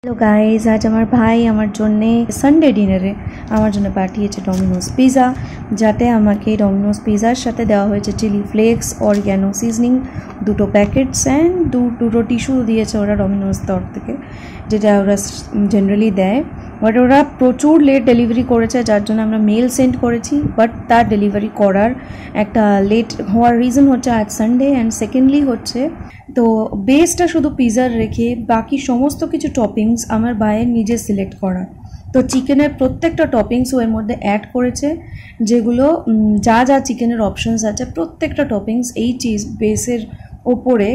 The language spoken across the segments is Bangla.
হ্যালো গাইজ, আজ আমার ভাই আমার জন্যে সানডে ডিনারে আমার জন্য পাঠিয়েছে ডমিনোস পিৎজা, যাতে আমাকে ডমিনোস পিৎজার সাথে দেওয়া হয়েছে চিলি ফ্লেক্স, অরিগ্যানো সিজনিং, দুটো প্যাকেটস অ্যান্ড দুটো টিস্যু দিয়েছে ওরা ডমিনোস তরফ থেকে, যেটা ওরা জেনারেলি দেয়। বাট ওরা প্রচুর লেট ডেলিভারি করেছে, যার জন্য আমরা মেল সেন্ড করেছি। বাট তার ডেলিভারি করার একটা লেট হওয়ার রিজন হচ্ছে আজ সানডে, অ্যান্ড সেকেন্ডলি হচ্ছে তো বেসটা শুধু পিৎজার রেখে বাকি সমস্ত কিছু টপিংস আমার ভাইয়ের নিজে সিলেক্ট করা। তো চিকেনের প্রত্যেকটা টপিংস ও এর মধ্যে অ্যাড করেছে, যেগুলো যা যা চিকেনের অপশনস আছে প্রত্যেকটা টপিংস এই চিজ বেসের ওপরে,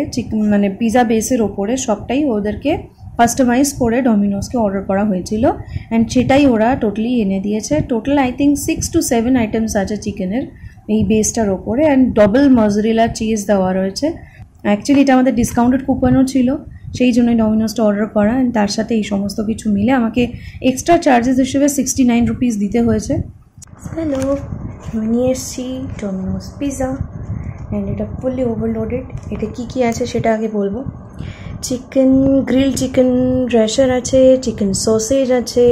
মানে পিৎজা বেসের ওপরে সবটাই ওদেরকে কাস্টমাইজ করে ডমিনোসকে অর্ডার করা হয়েছিল, অ্যান্ড সেটাই ওরা টোটালি এনে দিয়েছে। Total I think 6 to 7 items আছে চিকেনের এই বেসটার ওপরে, অ্যান্ড ডবল মজরেলা চিজ দেওয়া রয়েছে। অ্যাকচুয়ালি এটা আমাদের ডিসকাউন্টেড কুপনও ছিল, সেই জন্যই ডমিনোসটা অর্ডার করা। অ্যান্ড তার সাথে এই সমস্ত কিছু মিলে আমাকে এক্সট্রা চার্জেস হিসেবে 69 রুপিস দিতে হয়েছে। হ্যালো, আমি নিয়ে এসেছি ডমিনোস পিৎজা, অ্যান্ড এটা ফুললি ওভারলোডেড। এটা কী কী আছে সেটা আগে বলবো। চিকেন গ্রিল চিকেন র্যাশার আছে, চিকেন সসেজ আছে,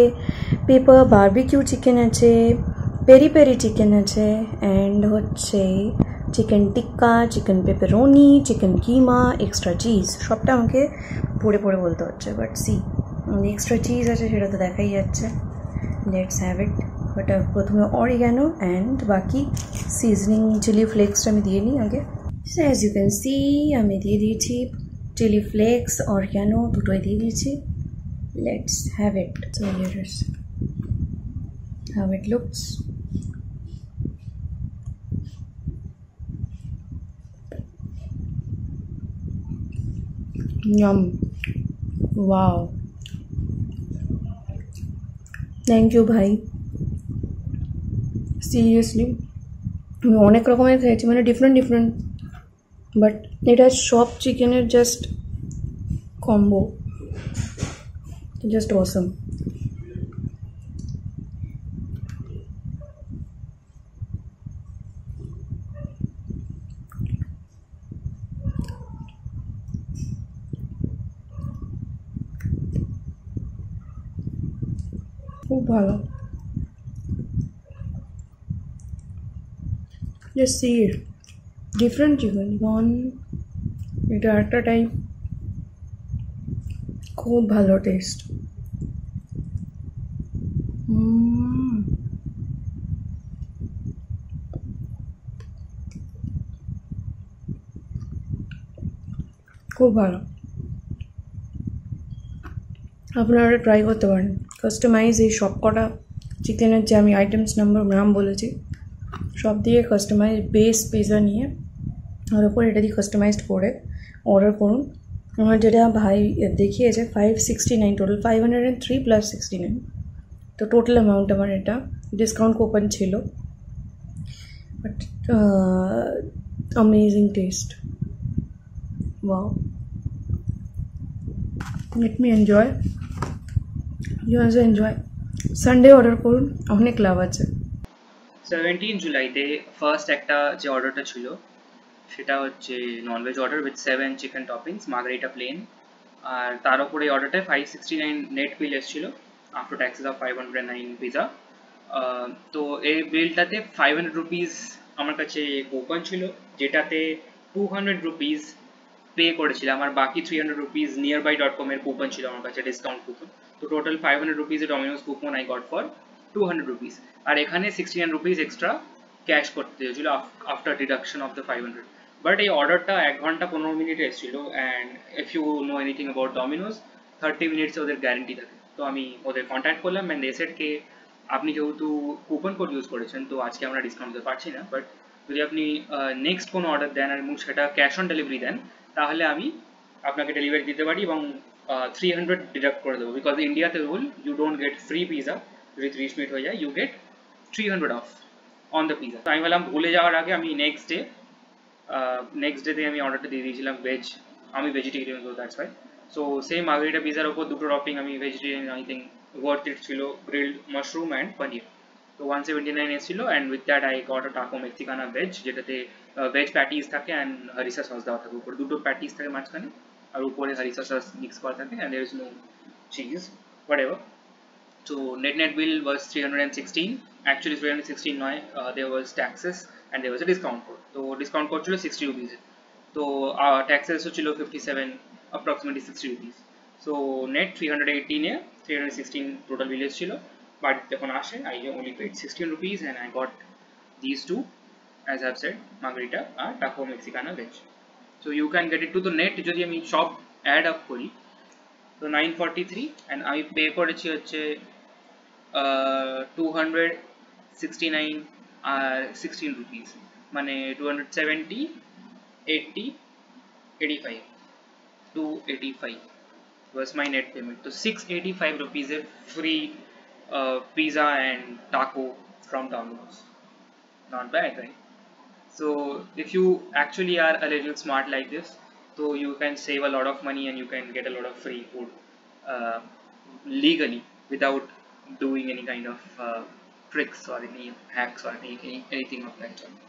পেপার বারবিকিউ চিকেন আছে, পেরি পেরি চিকেন আছে, অ্যান্ড হচ্ছে চিকেন টিক্কা, চিকেন পেপারোনি, চিকেন কিমা, এক্সট্রা চিজ। সবটা আমাকে পড়ে পড়ে বলতে হচ্ছে, বাট সি এক্সট্রা চিজ আছে সেটা তো দেখাই যাচ্ছে। Let's have it. বাট প্রথমে অরিগ্যানো অ্যান্ড বাকি সিজনিং চিলি ফ্লেক্সটা আমি দিয়ে নিই আগে। অ্যাজ ইউ ক্যান সি আমি দিয়ে দিয়েছি চিলি ফ্লেক্স, অরিগ্যানো দুটোই দিয়ে দিয়েছি। Let's have it. So here is how it looks. Yum. Wow. Thank you ভাই, সিরিয়াসলি আমি অনেক রকমের খেয়েছি, মানে ডিফারেন্ট, বাট এটা সব চিকেনের জাস্ট কম্বো, জাস্ট অসম। খুব ভালো। জাস্ট সি ইট, ডিফারেন্ট চিকেন ওয়ান, এটা একটা টাইপ, খুব ভালো টেস্ট। খুব ভালো, আপনারা ট্রাই করতে পারেন। কাস্টমাইজ এই সব কটা চিকেনের যে আমি আইটেমস নাম বলেছি সব দিয়ে কাস্টমাইজ বেস পিৎজা নিয়ে আর ওপর এটা দিয়ে কাস্টমাইজড করে অর্ডার করুন। আমার যেটা ভাই দেখিয়েছে 569, টোটাল 503 প্লাস 69, তো টোটাল অ্যামাউন্ট আমার এটা ডিসকাউন্ট কুপন ছিল। But amazing taste, wow. Let me enjoy, you also enjoy. Sunday order করুন, অনেক লাভ আছে। 17 জুলাইতে ফার্স্ট একটা যে অর্ডারটা ছিল সেটা হচ্ছে nonveg order with 7 chicken toppings, margherita plain, আর তার উপরে অর্ডারটায় 569 নেট বিল এসেছিল আফটার ট্যাক্সেস অফ 509 পিজা। তো এই বিলটাতে 500 রুপিস আমার কাছে কুপন ছিল, যেটাতে 200 রুপিস পে করেছিলাম, আর বাকি 300 রুপিস nearby.com এর কুপন ছিল আমার কাছে, ডিসকাউন্ট কুপন। তো টোটাল 500 রুপিস এর Domino's coupon I got for 200 rupees, আর এখানে 69 রুপিস এক্সট্রা ক্যাশ করতে হয়েছিল after deduction of the 500। But এই অর্ডারটা 1 ঘন্টা 15 মিনিট এসেছিল, and if you know anything about Domino's 30 মিনিটসে ওদের গ্যারেন্টি থাকে। তো আমি ওদের কন্ট্যাক্ট করলাম, অ্যান্ড দে সেড কে আপনি যেহেতু কুপন কোড ইউজ করেছেন তো আজকে আমরা ডিসকাউন্ট দিতে পারছি না, বাট যদি আপনি নেক্সট কোনো অর্ডার দেন আর সেটা ক্যাশ অন ডেলিভারি দেন তাহলে আমি আপনাকে ডেলিভারি দিতে পারি এবং 300 ডিডাক্ট করে দেবো, বিকজ ইন্ডিয়াতে rule you don't get free pizza, যদি 30 মিনিট হয়ে যায় you get 300 off on the pizza. তো আমি বললাম ভুলে যাওয়ার আগে আমি নেক্সট ডেতে আমি অর্ডারটা দিয়ে দিয়েছিলাম ভেজ, আমি ভেজিটেরিয়ান, তো দ্যাটস ওয়াই। সো সেই মার্গারিটা পিজার ওপর দুটো টপিং আমি vegetarian, I think worth it ছিল, গ্রিলড মাশরুম অ্যান্ড পনির। তো 179 এসেছিল, and with that I got a taco mexicana veg, যেটাতে ভেজ প্যাটিস থাকে অ্যান্ড হারিসা সস দেওয়া থাকে উপরে, দুটো প্যাটিস থাকে মাঝখানে আর উপরে হারিসা সস মিক্স করা থাকে, and there is no cheese, whatever. So net bill was 316. Actually 316 now. There was taxes and there was a discount code. So discount code chilo 60 rupees. So taxes so chilo 57, approximately 60 rupees. So net 318 here, 316 total bill is chilo. But যখন আসে I only paid 16 rupees and I got these two, as I've said, margarita and taco mexicana veg. So you can get it to the net যদি আমি সব add up করি, so 943 and আমি পে করেছি হচ্ছে 269 আর 16 rupees, মানে 270, 80, 85, 285 was my net payment. So 685 rupees a free pizza and taco from Domino's. Not bad, right? So if you actually are a little smart like this, so you can save a lot of money and you can get a lot of free food uh, legally without doing any kind of tricks or any hacks or anything of that sort.